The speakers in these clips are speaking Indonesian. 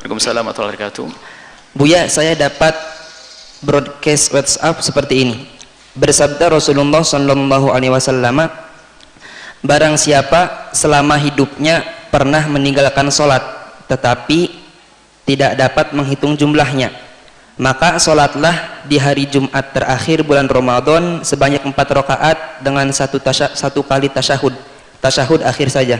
Waalaikumsalam warahmatullahi wabarakatuh. Buya, saya dapat broadcast WhatsApp seperti ini. Bersabda Rasulullah Shallallahu Alaihi Wasallam, barang siapa selama hidupnya pernah meninggalkan sholat tetapi tidak dapat menghitung jumlahnya, maka sholatlah di hari Jumat terakhir bulan Ramadan sebanyak 4 rakaat dengan satu kali tasyahud akhir saja.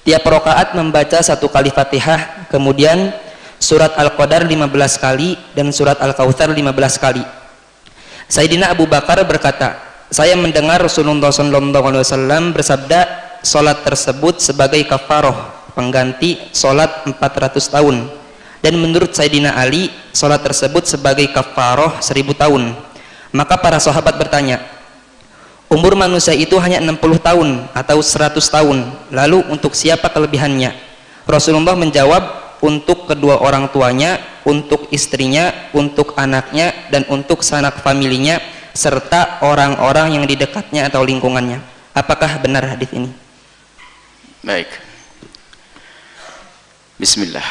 Tiap rakaat membaca 1 kali Fatihah, kemudian surat Al-Qadar 15 kali dan surat Al-Kautsar 15 kali. Sayyidina Abu Bakar berkata, saya mendengar Rasulullah SAW bersabda, sholat tersebut sebagai kafaroh, pengganti sholat 400 tahun. Dan menurut Sayyidina Ali, sholat tersebut sebagai kafaroh 1000 tahun. Maka para sahabat bertanya, umur manusia itu hanya 60 tahun atau 100 tahun, lalu untuk siapa kelebihannya? Rasulullah menjawab, untuk kedua orang tuanya, untuk istrinya, untuk anaknya, dan untuk sanak familinya, serta orang-orang yang di dekatnya atau lingkungannya. Apakah benar hadis ini? Baik. Bismillah.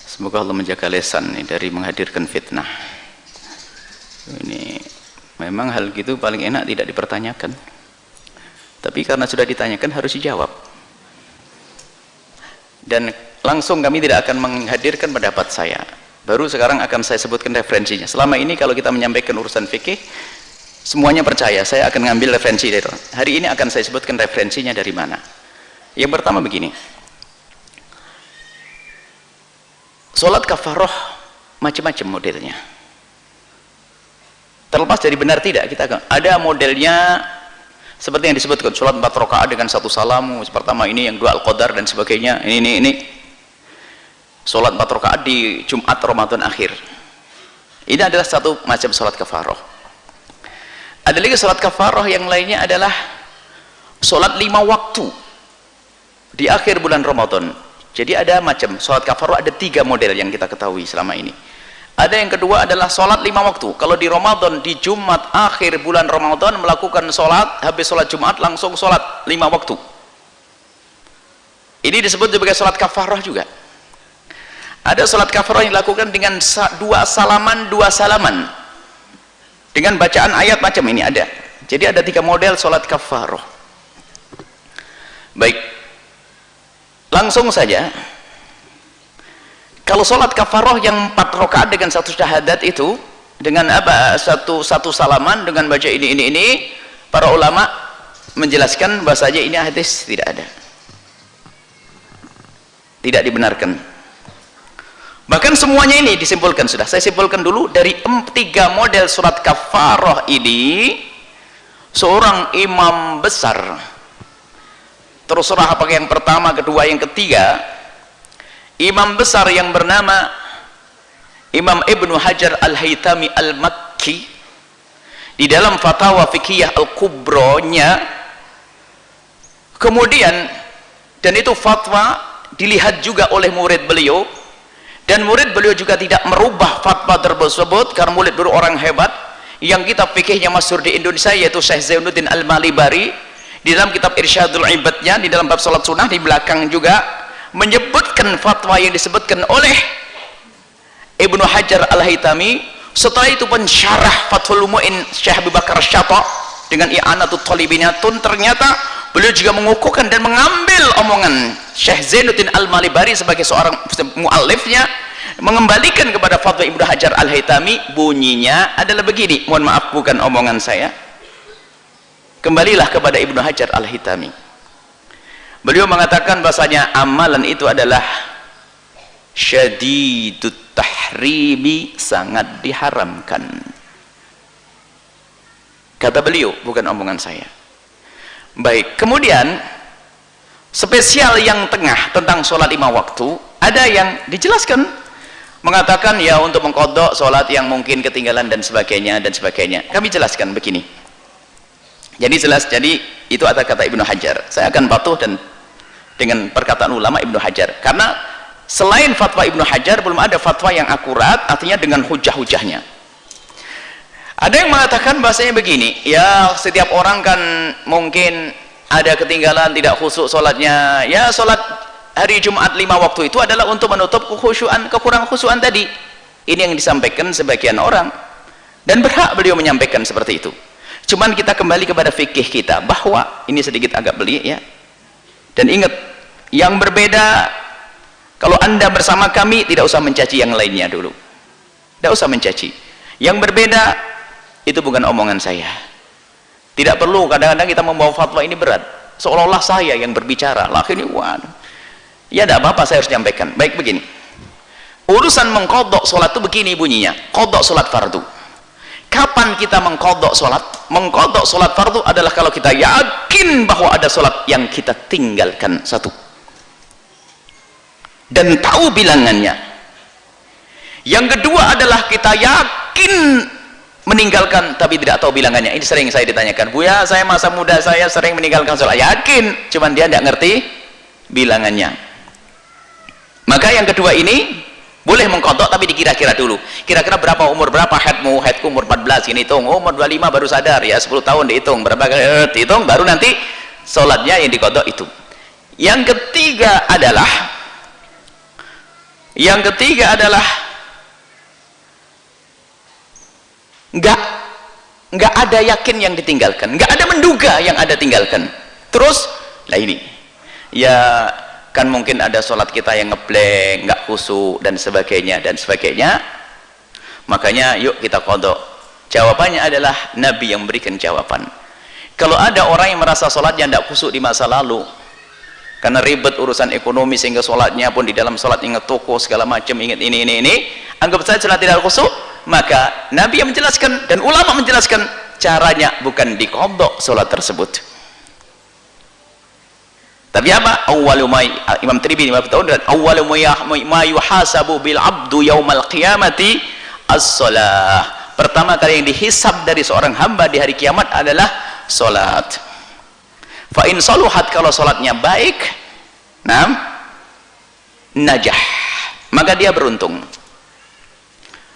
Semoga Allah menjaga lisan dari menghadirkan fitnah. Ini memang hal gitu paling enak tidak dipertanyakan, tapi karena sudah ditanyakan harus dijawab, dan langsung kami tidak akan menghadirkan pendapat saya. Baru sekarang akan saya sebutkan referensinya. Selama ini kalau kita menyampaikan urusan fikih semuanya percaya saya akan ngambil referensi dari itu. Hari ini akan saya sebutkan referensinya dari mana. Yang pertama begini, sholat kafaroh macam-macam modelnya. Terlepas dari benar tidak, kita akan ada modelnya seperti yang disebutkan, sholat 4 rakaat dengan 1 salamu. Pertama ini yang 2 Al-Qadar dan sebagainya. Ini sholat 4 rakaat di Jumat Ramadan akhir. Ini adalah satu macam sholat kafaroh. Ada lagi sholat kafaroh yang lainnya adalah sholat 5 waktu di akhir bulan Ramadan. Jadi ada macam sholat kafaroh, ada 3 model yang kita ketahui selama ini. Ada yang kedua adalah sholat 5 waktu. Kalau di Ramadan, di Jumat akhir bulan Ramadan melakukan sholat, habis sholat Jumat langsung sholat 5 waktu. Ini disebut sebagai sholat kafarah juga. Ada sholat kafarah yang dilakukan dengan 2 salaman dengan bacaan ayat macam ini ada. Jadi ada 3 model sholat kafarah. Baik, langsung saja. Kalau sholat kafaroh yang 4 rakaat dengan 1 syahadat itu dengan apa? Satu salaman dengan baca ini, para ulama menjelaskan bahasanya ini hadis tidak ada, tidak dibenarkan. Bahkan semuanya ini disimpulkan sudah. Saya simpulkan dulu dari 3 model sholat kafaroh ini, seorang imam besar, terserah apakah yang pertama, kedua, yang ketiga, imam besar yang bernama Imam Ibnu Hajar Al-Haytami Al-Makki, di dalam fatwa fikih Al-Kubronya, kemudian, dan itu fatwa dilihat juga oleh murid beliau, dan murid beliau juga tidak merubah fatwa tersebut karena murid beliau orang hebat yang kitab fikihnya masyhur di Indonesia, yaitu Syekh Zainuddin Al-Malibari. Di dalam kitab Irsyadul Ibadnya, di dalam bab salat sunnah, di belakang juga menyebutkan fatwa yang disebutkan oleh Ibnu Hajar Al-Haytami. Setelah itu pensyarah Fathul Mu'in Syekh Abu Bakar Syata dengan I'anatul Talibinatun, ternyata beliau juga mengukuhkan dan mengambil omongan Syekh Zainuddin Al-Malibari sebagai seorang muallifnya, mengembalikan kepada fatwa Ibnu Hajar Al-Haytami. Bunyinya adalah begini, mohon maaf bukan omongan saya, kembalilah kepada Ibnu Hajar Al-Haytami. Beliau mengatakan bahasanya amalan itu adalah syadidut tahrimi, sangat diharamkan. Kata beliau, bukan omongan saya. Baik, kemudian spesial yang tengah tentang sholat 5 waktu, ada yang dijelaskan mengatakan ya untuk mengkodok sholat yang mungkin ketinggalan dan sebagainya. Kami jelaskan begini. Jadi jelas, jadi itu ada kata Ibnu Hajar. Saya akan patuh dan dengan perkataan ulama Ibnu Hajar, karena selain fatwa Ibnu Hajar belum ada fatwa yang akurat, artinya dengan hujah-hujahnya. Ada yang mengatakan bahasanya begini, ya setiap orang kan mungkin ada ketinggalan, tidak khusyuk sholatnya, ya sholat hari Jumat 5 waktu itu adalah untuk menutup kekhusyuan, kekurangan khusyuan tadi. Ini yang disampaikan sebagian orang, dan berhak beliau menyampaikan seperti itu. Cuman kita kembali kepada fikih kita, bahwa ini sedikit agak beli ya, dan ingat, yang berbeda, kalau anda bersama kami tidak usah mencaci yang lainnya dulu, tidak usah mencaci. Yang berbeda itu bukan omongan saya. Tidak perlu kadang-kadang kita membawa fatwa ini berat, seolah-olah saya yang berbicara lah ini. Waduh, ya tidak apa-apa, saya harus menyampaikan. Baik, begini, urusan mengkodok sholat itu begini bunyinya. Kodok sholat fardu, kapan kita mengkodok sholat? Mengkodok sholat fardu adalah kalau kita yakin bahwa ada sholat yang kita tinggalkan satu, dan tahu bilangannya. Yang kedua adalah kita yakin meninggalkan tapi tidak tahu bilangannya. Ini sering saya ditanyakan, Buya, saya masa muda saya sering meninggalkan sholat. Yakin, cuman dia tidak ngerti bilangannya. Maka yang kedua ini boleh mengkodok, tapi dikira-kira dulu, kira-kira berapa umur, berapa headmu, headku umur 14, ini hitung, umur 25 baru sadar, ya 10 tahun dihitung, berapa kali dihitung, baru nanti sholatnya yang dikodok itu. Yang ketiga adalah nggak ada yakin yang ditinggalkan, nggak ada menduga yang ada tinggalkan. Terus lah ini ya, kan mungkin ada sholat kita yang ngeblank, nggak khusyuk dan sebagainya dan sebagainya. Makanya yuk kita kodok. Jawabannya adalah Nabi yang memberikan jawaban. Kalau ada orang yang merasa sholatnya tidak khusyuk di masa lalu karena ribet urusan ekonomi sehingga sholatnya pun di dalam sholat ingat toko segala macam, ingat ini, anggap saja sholat tidak khusyuk, maka Nabi yang menjelaskan dan ulama menjelaskan caranya bukan dikodok sholat tersebut. Tapi apa? Imam Tirmidzi berkata, awwalu ma yuhasabu bil abdu yaumal qiyamati as-shalah. Pertama kali yang dihisab dari seorang hamba di hari kiamat adalah salat. Fa in saluhat, kalau salatnya baik, najah, maka dia beruntung.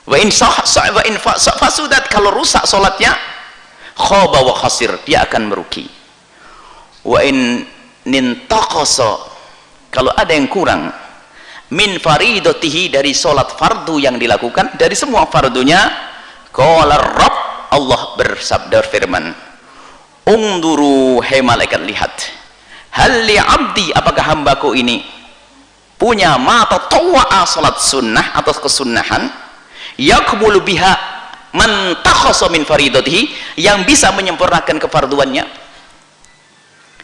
Wa in fasudat, kalau rusak salatnya, khaba wa khasir, dia akan merugi. Wa in nintaqasa, kalau ada yang kurang, min faridatihi, dari sholat fardu yang dilakukan, dari semua fardunya, qala Rabb, Allah bersabda firman, ungduru, hai malaikat lihat, hal li abdi, apakah hambaku ini punya mata tawa'a, sholat sunnah atau kesunnahan, yakmulu biha man takhasa min faridatihi, yang bisa menyempurnakan kefarduannya,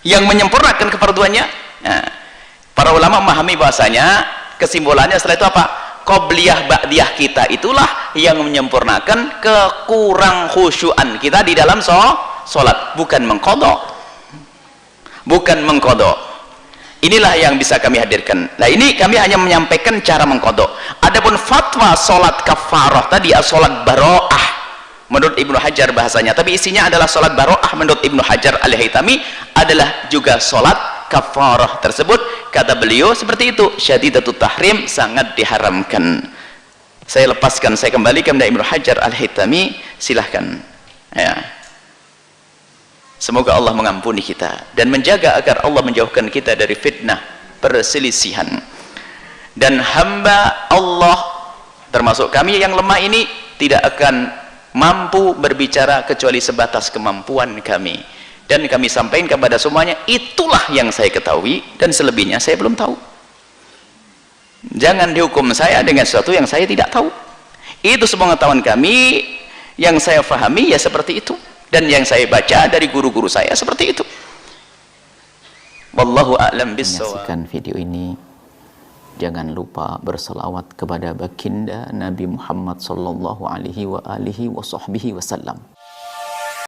yang menyempurnakan kefarduannya. Nah, para ulama memahami bahasanya, kesimpulannya setelah itu apa? Qobliyah ba'diyah kita itulah yang menyempurnakan kekurang khusyuan kita di dalam sholat, bukan mengkodok, bukan mengkodok. Inilah yang bisa kami hadirkan. Nah, ini kami hanya menyampaikan cara mengkodok. Adapun fatwa sholat kafarah tadi, sholat baro'ah menurut Ibnu Hajar bahasanya, tapi isinya adalah sholat baro'ah menurut Ibnu Hajar al-Haytami adalah juga sholat kafarah tersebut. Kata beliau seperti itu, syadidatut tahrim, sangat diharamkan. Saya lepaskan, saya kembalikan kepada Ibnu Hajar al-Haytami, silahkan ya. Semoga Allah mengampuni kita dan menjaga agar Allah menjauhkan kita dari fitnah perselisihan. Dan hamba Allah termasuk kami yang lemah ini tidak akan mampu berbicara kecuali sebatas kemampuan kami, dan kami sampaikan kepada semuanya, itulah yang saya ketahui, dan selebihnya saya belum tahu. Jangan dihukum saya dengan sesuatu yang saya tidak tahu. Itu semua pengetahuan kami, yang saya fahami ya seperti itu, dan yang saya baca dari guru-guru saya seperti itu. Wallahu a'lam bishawab. Menyaksikan video ini, jangan lupa berselawat kepada baginda Nabi Muhammad sallallahu alaihi wa alihi wa sahbihi wasallam.